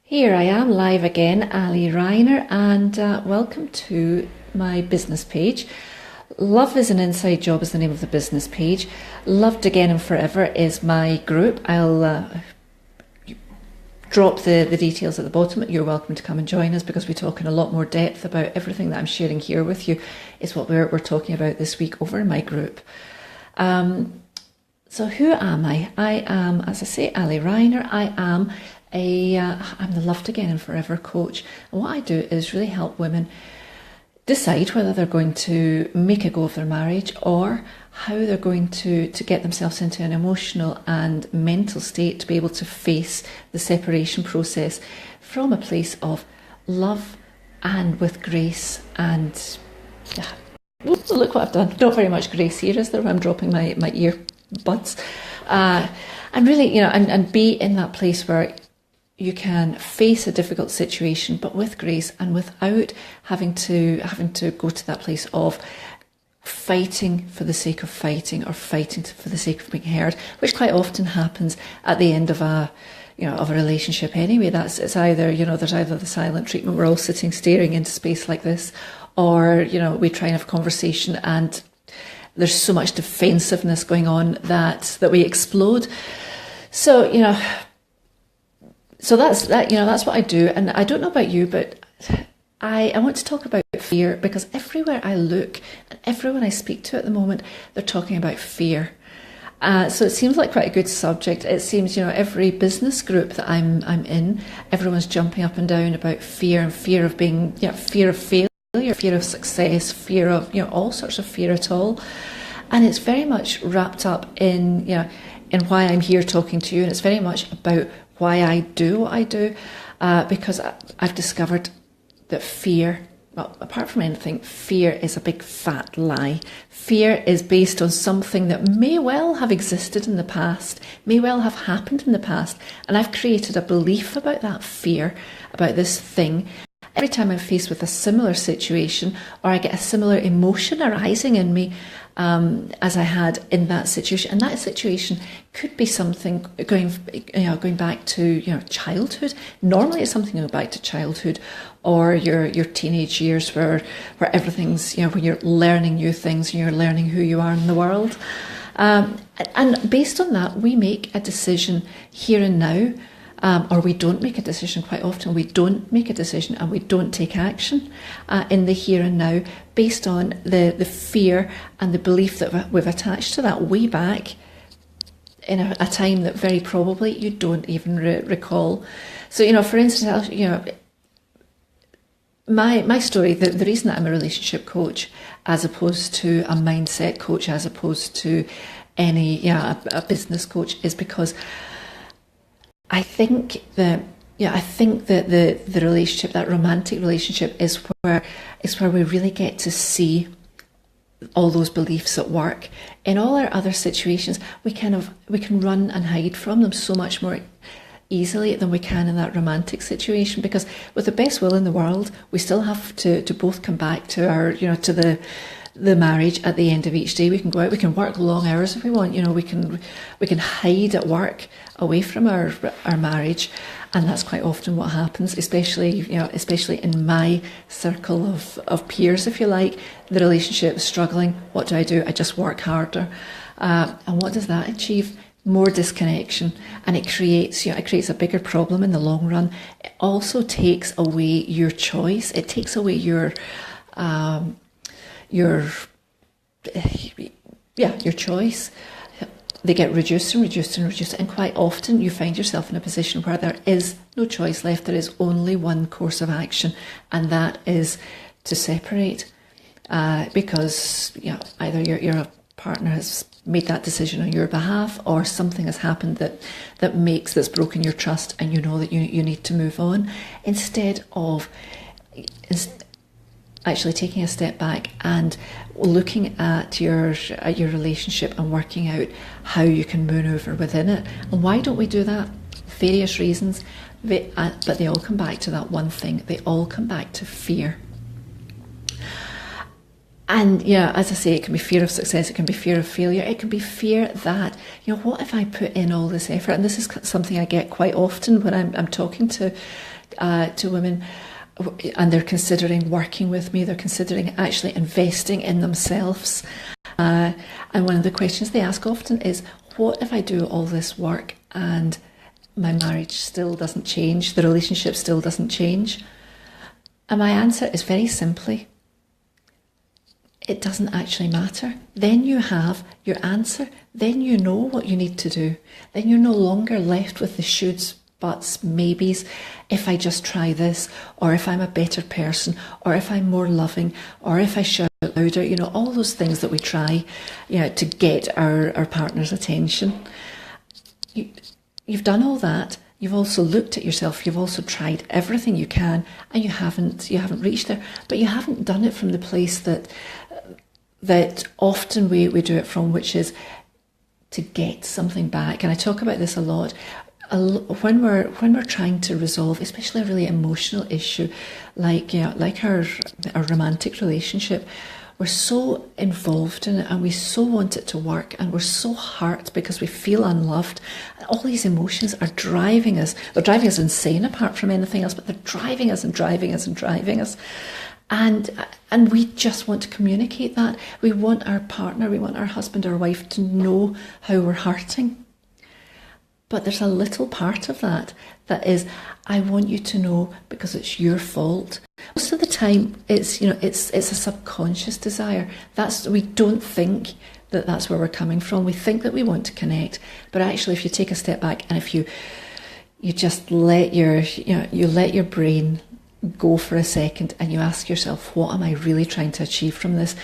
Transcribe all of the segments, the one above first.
Here I am live again, Ali Reiner, and welcome to my business page. Love is an Inside Job is the name of the business page. Loved Again and Forever is my group. I'll drop the details at the bottom. You're welcome to come and join us because we talk in a lot more depth about everything that I'm sharing here with you is what we're talking about this week over in my group. So who am I? I am, as I say, Ali Reiner. I'm the Loved Again and Forever coach. And what I do is really help women decide whether they're going to make a go of their marriage or how they're going to get themselves into an emotional and mental state to be able to face the separation process from a place of love and with grace. And yeah, look what I've done. Not very much grace here, is there? I'm dropping my earbuds. And really, and be in that place where you can face a difficult situation, but with grace and without having to go to that place of fighting for the sake of fighting or fighting for the sake of being heard, which quite often happens at the end of a relationship anyway. It's either, there's either the silent treatment, we're all sitting staring into space like this, or, we try and have a conversation and there's so much defensiveness going on that we explode. So that's what I do. And I don't know about you, but I want to talk about fear because everywhere I look and everyone I speak to at the moment, they're talking about fear. So it seems like quite a good subject. It seems, every business group that I'm in, everyone's jumping up and down about fear and fear of being, fear of failure, fear of success, fear of, all sorts of fear at all. And it's very much wrapped up in why I'm here talking to you. And it's very much about why I do what I do, because I've discovered that fear, well, apart from anything, fear is a big fat lie. Fear is based on something that may well have existed in the past, may well have happened in the past, and I've created a belief about that fear, about this thing. Every time I'm faced with a similar situation or I get a similar emotion arising in me as I had in that situation, and that situation could be something going back to childhood. Normally, it's something going back to childhood or your teenage years, where everything's when you're learning new things and you're learning who you are in the world. And based on that, we make a decision here and now. Or we don't make a decision. Quite often we don't make a decision and we don't take action in the here and now based on the fear and the belief that we've attached to that way back in a time that very probably you don't even recall. So, for instance, my story, the reason that I'm a relationship coach as opposed to a mindset coach, as opposed to a business coach, is because I think that the relationship, that romantic relationship, is where we really get to see all those beliefs at work. In all our other situations, we can run and hide from them so much more easily than we can in that romantic situation, because with the best will in the world, we still have to both come back to our to the marriage at the end of each day. We can go out, we can work long hours if we want, we can hide at work away from our marriage, and that's quite often what happens, especially in my circle of peers, if you like. The relationship is struggling. What do? I just work harder. And what does that achieve? More disconnection, and it creates a bigger problem in the long run. It also takes away your choice. It takes away your choice. They get reduced and reduced and reduced, and quite often you find yourself in a position where there is no choice left. There is only one course of action, and that is to separate, because either your partner has made that decision on your behalf, or something has happened that's broken your trust, and you know that you need to move on, instead of actually taking a step back and looking at your relationship and working out how you can maneuver within it. And why don't we do that? Various reasons, but they all come back to that one thing. They all come back to fear. And yeah, as I say, it can be fear of success, it can be fear of failure, it can be fear that, what if I put in all this effort? And this is something I get quite often when I'm talking to women, and they're considering working with me, they're considering actually investing in themselves. And one of the questions they ask often is, what if I do all this work and my marriage still doesn't change, the relationship still doesn't change? And my answer is very simply, it doesn't actually matter. Then you have your answer. Then you know what you need to do. Then you're no longer left with the shoulds, buts, maybes. If I just try this, or if I'm a better person, or if I'm more loving, or if I shout louder, all those things that we try, to get our partner's attention. You've done all that. You've also looked at yourself. You've also tried everything you can, and you haven't reached there. But you haven't done it from the place that often we do it from, which is to get something back. And I talk about this a lot. When we're trying to resolve, especially a really emotional issue, like our romantic relationship, we're so involved in it and we so want it to work, and we're so hurt because we feel unloved. And all these emotions are driving us. They're driving us insane apart from anything else, but they're driving us and driving us and driving us. And we just want to communicate that. We want our partner, we want our husband or wife to know how we're hurting. But there's a little part of that is, I want you to know because it's your fault. Most of the time, it's a subconscious desire. We don't think that that's where we're coming from. We think that we want to connect, but actually, if you take a step back and if you just let your brain go for a second and you ask yourself, what am I really trying to achieve from this?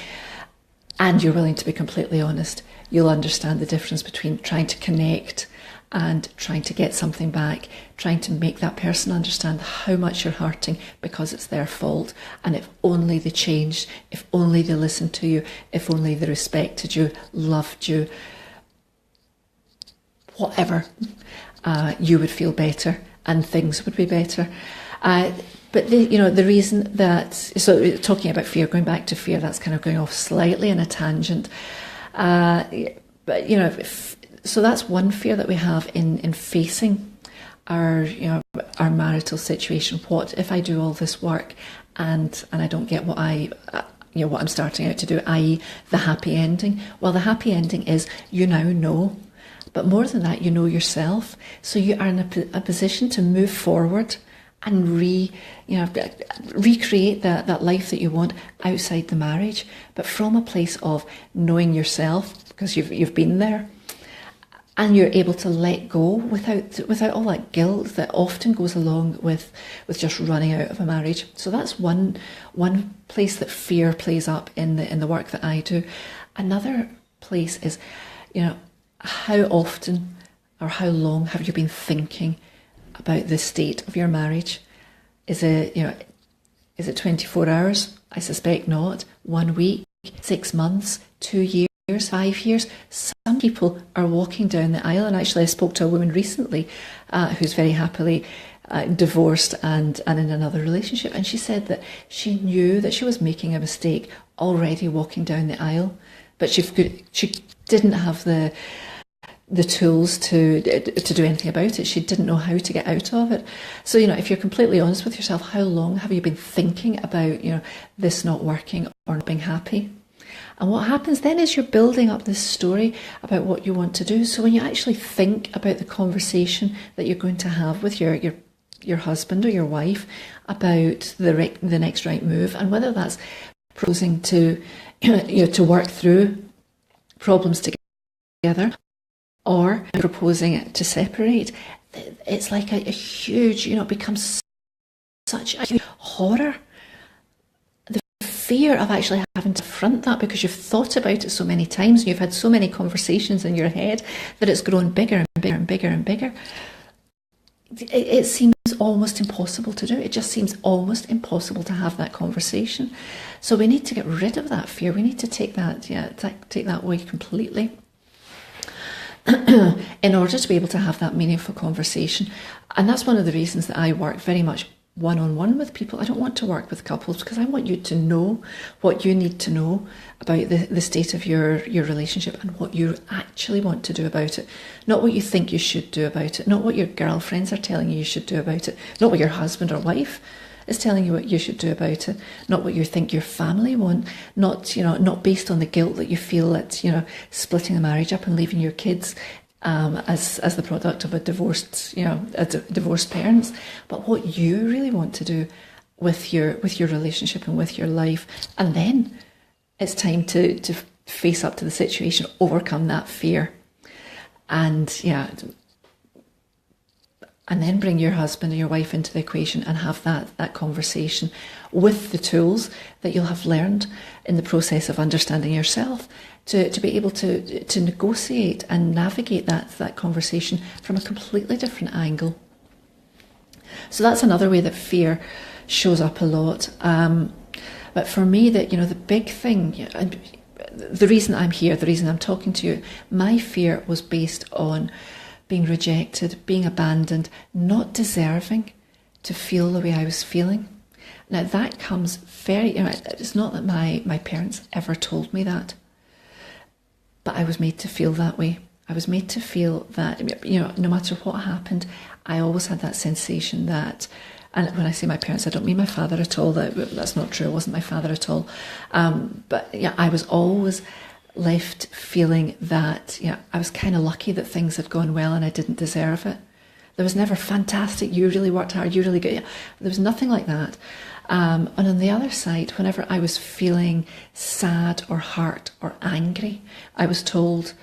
And you're willing to be completely honest, you'll understand the difference between trying to connect and trying to get something back, trying to make that person understand how much you're hurting because it's their fault. And if only they changed, if only they listened to you, if only they respected you, loved you, whatever, you would feel better and things would be better. But the reason that, so talking about fear, going back to fear, that's kind of going off slightly in a tangent. But so that's one fear that we have in facing our marital situation. What if I do all this work and I don't get what what I'm starting out to do, i.e. the happy ending? Well, the happy ending is you now know. But more than that, you know yourself. So you are in a position to move forward and recreate that life that you want outside the marriage, but from a place of knowing yourself, because you've been there, and you're able to let go without all that guilt that often goes along with just running out of a marriage. So that's one place that fear plays up in the work that I do. Another place is, how often or how long have you been thinking about the state of your marriage? Is it 24 hours? I suspect not. 1 week, 6 months, 2 years, 5 years. Some people are walking down the aisle, and actually I spoke to a woman recently who's very happily divorced and in another relationship, and she said that she knew that she was making a mistake already walking down the aisle, but she didn't have the tools to do anything about it. She didn't know how to get out of it. So, if you're completely honest with yourself, how long have you been thinking about, this not working or not being happy? And what happens then is you're building up this story about what you want to do. So when you actually think about the conversation that you're going to have with your husband or your wife about the next right move, and whether that's proposing to to work through problems together, or proposing to separate, it's like a huge, it becomes such a huge horror. The fear of actually having to confront that, because you've thought about it so many times and you've had so many conversations in your head that it's grown bigger and bigger and bigger and bigger. It seems almost impossible to do. It just seems almost impossible to have that conversation. So we need to get rid of that fear. We need to take that away completely. In order to be able to have that meaningful conversation. And that's one of the reasons that I work very much one-on-one with people. I don't want to work with couples because I want you to know what you need to know about the state of your relationship and what you actually want to do about it. Not what you think you should do about it, not what your girlfriends are telling you should do about it, not what your husband or wife is telling you what you should do about it, not what you think your family want, not based on the guilt that you feel at, splitting the marriage up and leaving your kids as the product of a divorced parents, but what you really want to do with your relationship and with your life. And then it's time to face up to the situation, overcome that fear, and then bring your husband or your wife into the equation and have that conversation with the tools that you'll have learned in the process of understanding yourself, to be able to negotiate and navigate that conversation from a completely different angle. So that's another way that fear shows up a lot. But for me, the big thing, the reason I'm here, the reason I'm talking to you, my fear was based on being rejected, being abandoned, not deserving to feel the way I was feeling. Now that comes it's not that my parents ever told me that, but I was made to feel that way. I was made to feel that, no matter what happened, I always had that sensation that, and when I say my parents, I don't mean my father at all. That's not true. It wasn't my father at all. But I was always left feeling that, I was kind of lucky that things had gone well and I didn't deserve it. There was never fantastic, you really worked hard, you really good. There was nothing like that. And on the other side, whenever I was feeling sad or hurt or angry, I was told,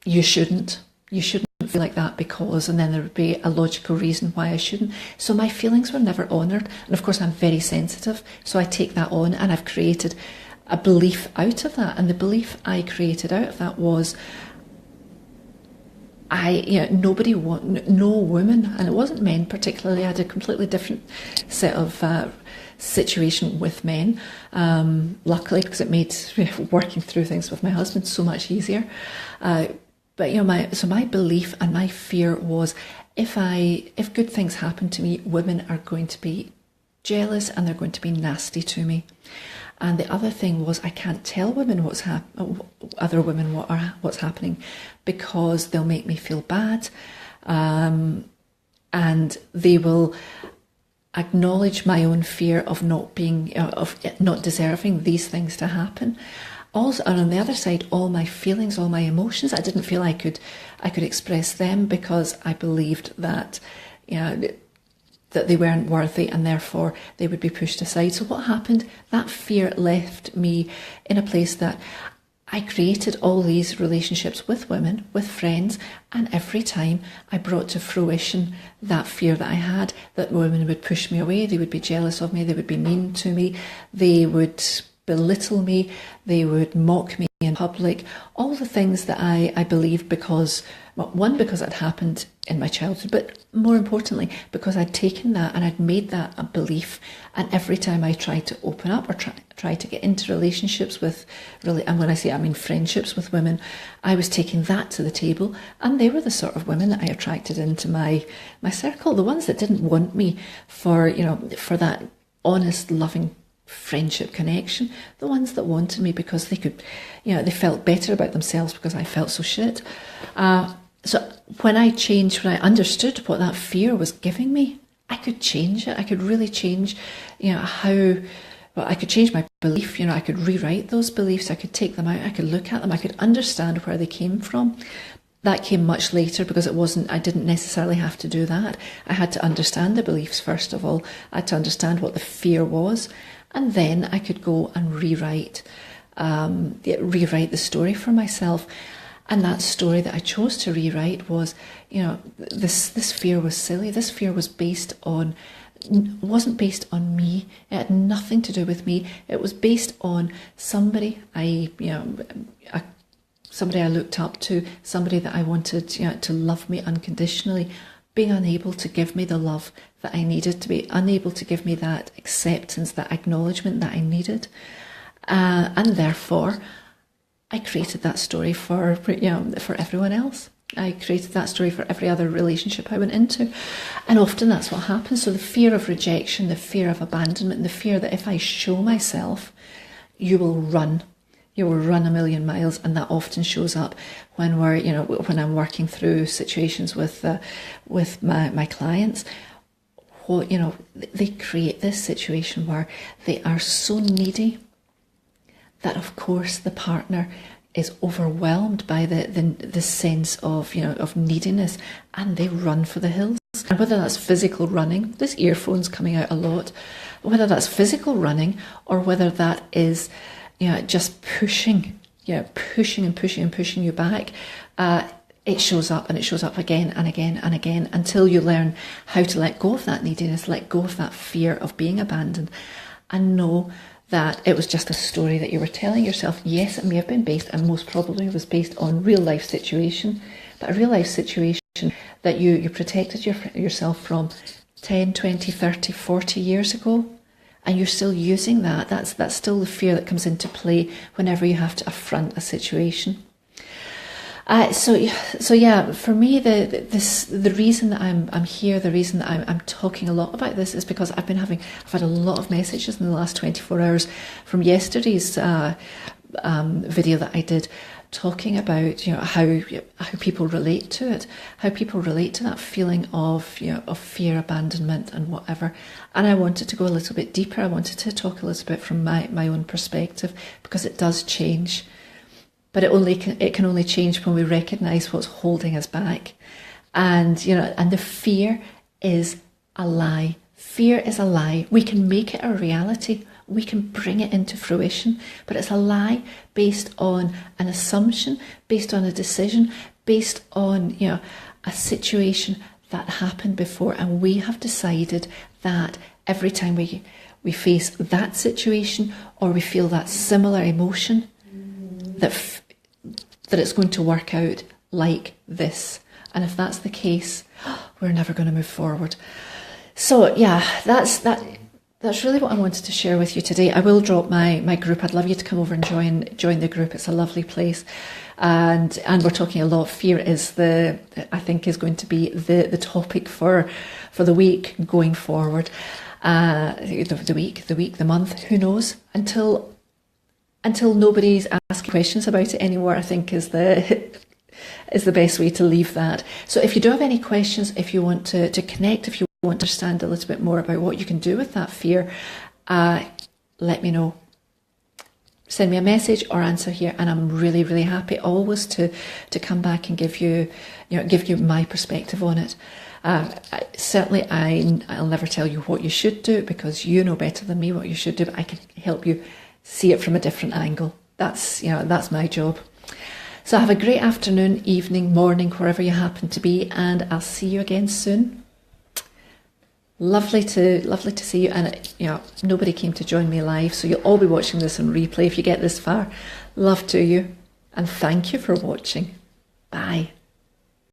you shouldn't feel like that because, and then there would be a logical reason why I shouldn't. So my feelings were never honoured. And of course I'm very sensitive, so I take that on, and I've created a belief out of that. And the belief I created out of that was, no woman, and it wasn't men particularly, I had a completely different set of situation with men, luckily, because it made working through things with my husband so much easier. But my belief and my fear was, if good things happen to me, women are going to be jealous and they're going to be nasty to me. And the other thing was, I can't tell women what's happening because they'll make me feel bad, and they will acknowledge my own fear of not deserving these things to happen. Also, and on the other side, all my feelings, all my emotions, I didn't feel I could express them because I believed that, that they weren't worthy and therefore they would be pushed aside. So what happened? That fear left me in a place that I created all these relationships with women, with friends, and every time I brought to fruition that fear that I had, that women would push me away, they would be jealous of me, they would be mean to me, they would belittle me, they would mock me in public, all the things that I believed because it had happened in my childhood, but more importantly, because I'd taken that and I'd made that a belief, and every time I tried to open up or try to get into relationships with, and when I say I mean friendships with women, I was taking that to the table, and they were the sort of women that I attracted into my circle, the ones that didn't want me for that honest, loving friendship connection, the ones that wanted me because they could, they felt better about themselves because I felt so shit. So when I understood what that fear was giving me, I could change it. I could really change, I could change my belief, I could rewrite those beliefs, I could take them out, I could look at them, I could understand where they came from. That came much later because I didn't necessarily have to do that. I had to understand the beliefs first of all. I had to understand what the fear was, and then I could go and rewrite the story for myself. And that story that I chose to rewrite was, this fear was silly. This fear was wasn't based on me. It had nothing to do with me. It was based on somebody I looked up to, somebody that I wanted to love me unconditionally, being unable to give me the love that I needed, to be unable to give me that acceptance, that acknowledgement that I needed. And therefore, I created that story for everyone else. I created that story for every other relationship I went into. And often that's what happens. So the fear of rejection, the fear of abandonment, the fear that if I show myself, you will run. You will run a million miles, and that often shows up when when I'm working through situations with my clients. They create this situation where they are so needy that, of course, the partner is overwhelmed by the sense of neediness, and they run for the hills. And whether that's physical running, this earphone's coming out a lot, whether that's physical running or whether that is just pushing and pushing you back, it shows up, and it shows up again and again and again until you learn how to let go of that neediness, let go of that fear of being abandoned, and know that it was just a story that you were telling yourself. Yes, it may have been based, and most probably was based on real life situation, but a real life situation that you protected yourself from 10, 20, 30, 40 years ago. And you're still using that. That's still the fear that comes into play whenever you have to affront a situation. So yeah, for me, the reason that I'm here, the reason that I'm talking a lot about this is because I've had a lot of messages in the last 24 hours from yesterday's video that I did, talking about how people relate to it, how people relate to that feeling of fear, abandonment, and whatever. And I wanted to go a little bit deeper. I wanted to talk a little bit from my own perspective, because it does change, but it can only change when we recognise what's holding us back, and the fear is a lie. Fear is a lie. We can make it a reality. We can bring it into fruition, but it's a lie based on an assumption, based on a decision, based on a situation that happened before, and we have decided that every time we face that situation or we feel that similar emotion, that it's going to work out like this. And if that's the case, we're never going to move forward. So yeah, that's really what I wanted to share with you today. I will drop my group. I'd love you to come over and join the group. It's a lovely place. And we're talking a lot. Fear is I think is going to be the topic for the week going forward. The week, the month, who knows? Until nobody's asking questions about it anymore, I think is the best way to leave that. So if you do have any questions, if you want to connect, if you want to understand a little bit more about what you can do with that fear, let me know. Send me a message or answer here, and I'm really, really happy always to come back and give you my perspective on it. Certainly, I'll never tell you what you should do, because you know better than me what you should do, but I can help you see it from a different angle. That's my job. So have a great afternoon, evening, morning, wherever you happen to be, and I'll see you again soon. Lovely to see you. And nobody came to join me live, so you'll all be watching this on replay if you get this far. Love to you, and thank you for watching. Bye.